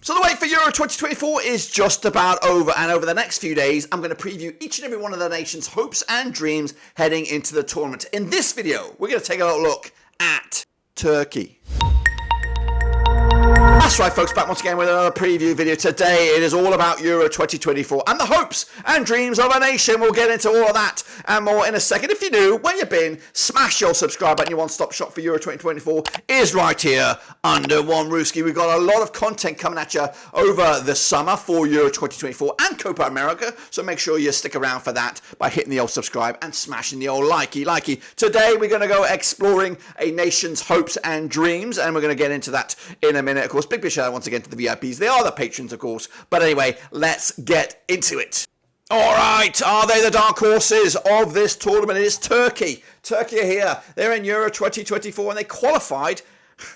So the wait for Euro 2024 is just about over, and over the next few days I'm going to preview each and every one of the nation's hopes and dreams heading into the tournament. In this video, we're going to take a look at Turkey. That's right, folks, back once again with another preview video. Today it is all about Euro 2024 and the hopes and dreams of a nation. We'll get into all of that and more in a second. If you're new, where you been, smash your subscribe button. Your one-stop shop for Euro 2024 is right here under one roofski. We've got a lot of content coming at you over the summer for Euro 2024 and Copa America, so make sure you stick around for that by hitting the old subscribe and smashing the old likey. Today we're going to go exploring a nation's hopes and dreams, and we're going to get into that in a minute. Of course, big shout out once again to the VIPs. They are the patrons, of course. But anyway, let's get into it. All right, are they the dark horses of this tournament? It is Turkey. Turkey are here. They're in Euro 2024 and they qualified,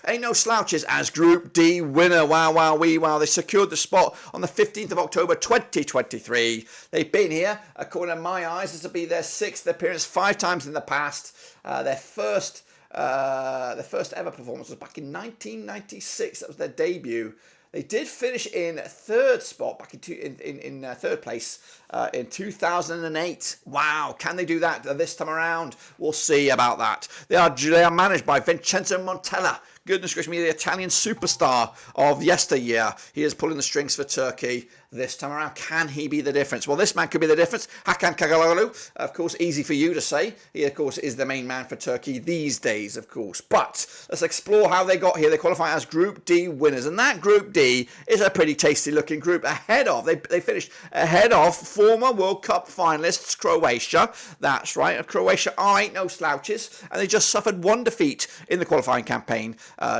ain't no slouches, as Group D winner. Wow. They secured the spot on the 15th of October 2023. They've been here, according to my eyes, this will be their 6th appearance, 5 times in the past. Their first ever performance was back in 1996. That was their debut. They did finish in third spot, back in third place in 2008. Wow, can they do that this time around? We'll see about that. They are managed by Vincenzo Montella. Goodness gracious me, the Italian superstar of yesteryear. He is pulling the strings for Turkey this time around. Can he be the difference? Well, this man could be the difference. Hakan Çalhanoğlu, of course, easy for you to say. He, of course, is the main man for Turkey these days, of course. But let's explore how they got here. They qualify as Group D winners. And that Group D is a pretty tasty-looking group ahead of. They finished ahead of former World Cup finalists, Croatia. That's right. Croatia ain't no slouches. And they just suffered one defeat in the qualifying campaign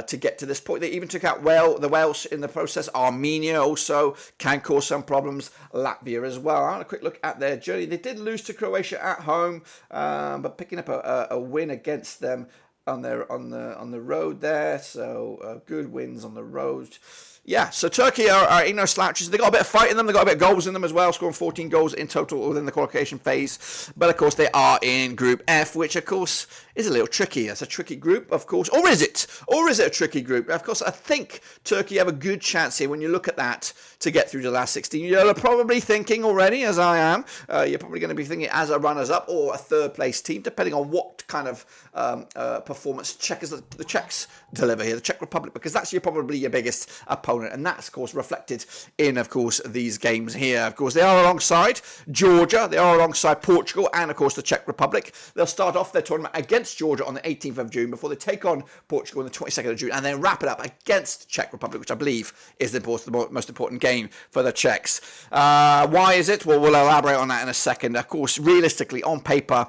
to get to this point. They even took out the Welsh in the process. Armenia also can cause some problems. Latvia as well. I want a quick look at their journey. They did lose to Croatia at home, but picking up a win against them on the road there. So good wins on the road. Yeah, so Turkey are ain't no slouches. They got a bit of fight in them. They got a bit of goals in them as well, scoring 14 goals in total within the qualification phase. But of course, they are in Group F, which of course is a little tricky. It's a tricky group, of course. Or is it? Or is it a tricky group? Of course, I think Turkey have a good chance here when you look at that to get through to the last 16. You're probably thinking already, as I am, you're probably going to be thinking as a runners-up or a third-place team, depending on what kind of performance the Czechs deliver here, the Czech Republic, because that's probably your biggest opponent. And that's, of course, reflected in, of course, these games here. Of course, they are alongside Georgia. They are alongside Portugal and, of course, the Czech Republic. They'll start off their tournament against Georgia on the 18th of June before they take on Portugal on the 22nd of June and then wrap it up against Czech Republic, which I believe is the most important game for the Czechs. Why is it? Well, we'll elaborate on that in a second. Of course, realistically, on paper,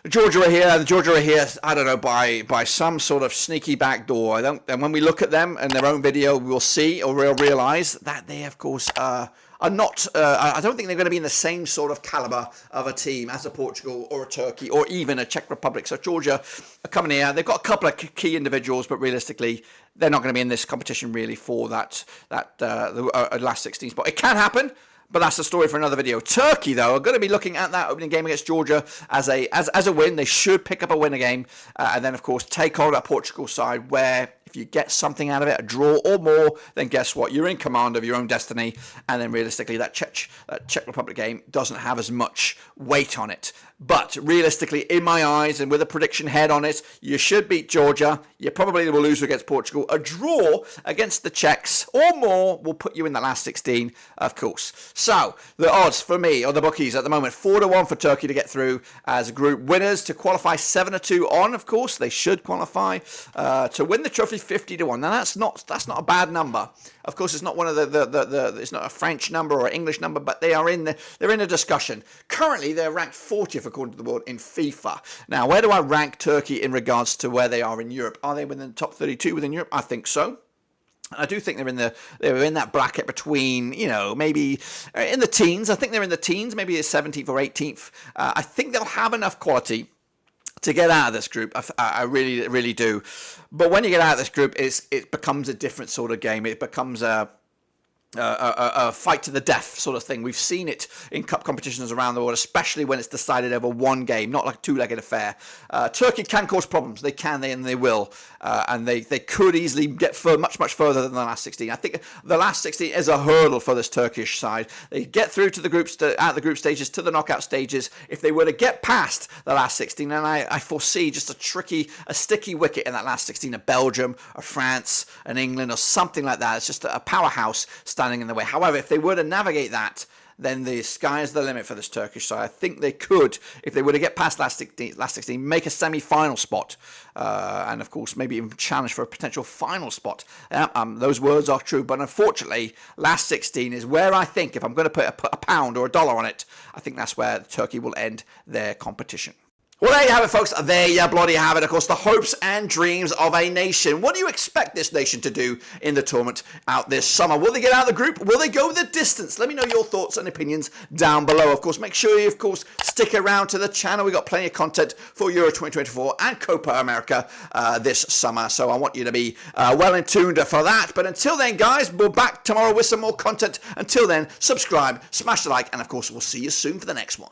Georgia are here, I don't know, by some sort of sneaky back door. And when we look at them in their own video, we'll see or we'll realise that they, of course, are not, I don't think they're going to be in the same sort of calibre of a team as a Portugal or a Turkey or even a Czech Republic. So Georgia are coming here. They've got a couple of key individuals, but realistically, they're not going to be in this competition really for the last 16 spot. It can happen. But that's the story for another video. Turkey, though, are going to be looking at that opening game against Georgia as a win. They should pick up a winner game and then, of course, take on a Portugal side where if you get something out of it, a draw or more, then guess what? You're in command of your own destiny. And then realistically, that Czech Republic game doesn't have as much weight on it. But realistically, in my eyes, and with a prediction head on it, you should beat Georgia. You probably will lose against Portugal. A draw against the Czechs or more will put you in the last 16, of course. So, the odds for me, or the bookies at the moment, 4-1 for Turkey to get through as group winners. To qualify 7-2 on, of course, they should qualify. To win the trophy 50-1. Now, that's not a bad number. Of course, it's not one of it's not a French number or an English number, but they're in a discussion. Currently, they're ranked 40th according to the world in FIFA. Now, where do I rank Turkey in regards to where they are in Europe? Are they within the top 32 within Europe? I think so. I do think they're in that bracket between, maybe in the teens. I think they're in the teens, maybe 17th or 18th. I think they'll have enough quality to get out of this group. I really, really do. But when you get out of this group, it becomes a different sort of game. It becomes a a fight to the death sort of thing. We've seen it in cup competitions around the world, especially when it's decided over one game, not like a two-legged affair. Turkey can cause problems. They can, and they will. And they could easily get much further than the last 16. I think the last 16 is a hurdle for this Turkish side. They get through to the out the group stages, to the knockout stages. If they were to get past the last 16, and I foresee just a sticky wicket in that last 16 of Belgium or France and England or something like that. It's just a powerhouse standing in the way. However, if they were to navigate that, then the sky is the limit for this Turkish side. I think they could, if they were to get past last 16, make a semi-final spot, and of course maybe even challenge for a potential final spot. Those words are true, but unfortunately, last 16 is where I think, if I'm going to put a pound or a dollar on it, I think that's where Turkey will end their competition. Well, there you have it, folks. There you bloody have it. Of course, the hopes and dreams of a nation. What do you expect this nation to do in the tournament out this summer? Will they get out of the group? Will they go the distance? Let me know your thoughts and opinions down below. Of course, make sure you, stick around to the channel. We've got plenty of content for Euro 2024 and Copa America this summer. So I want you to be well in tuned for that. But until then, guys, we're back tomorrow with some more content. Until then, subscribe, smash the like, and of course, we'll see you soon for the next one.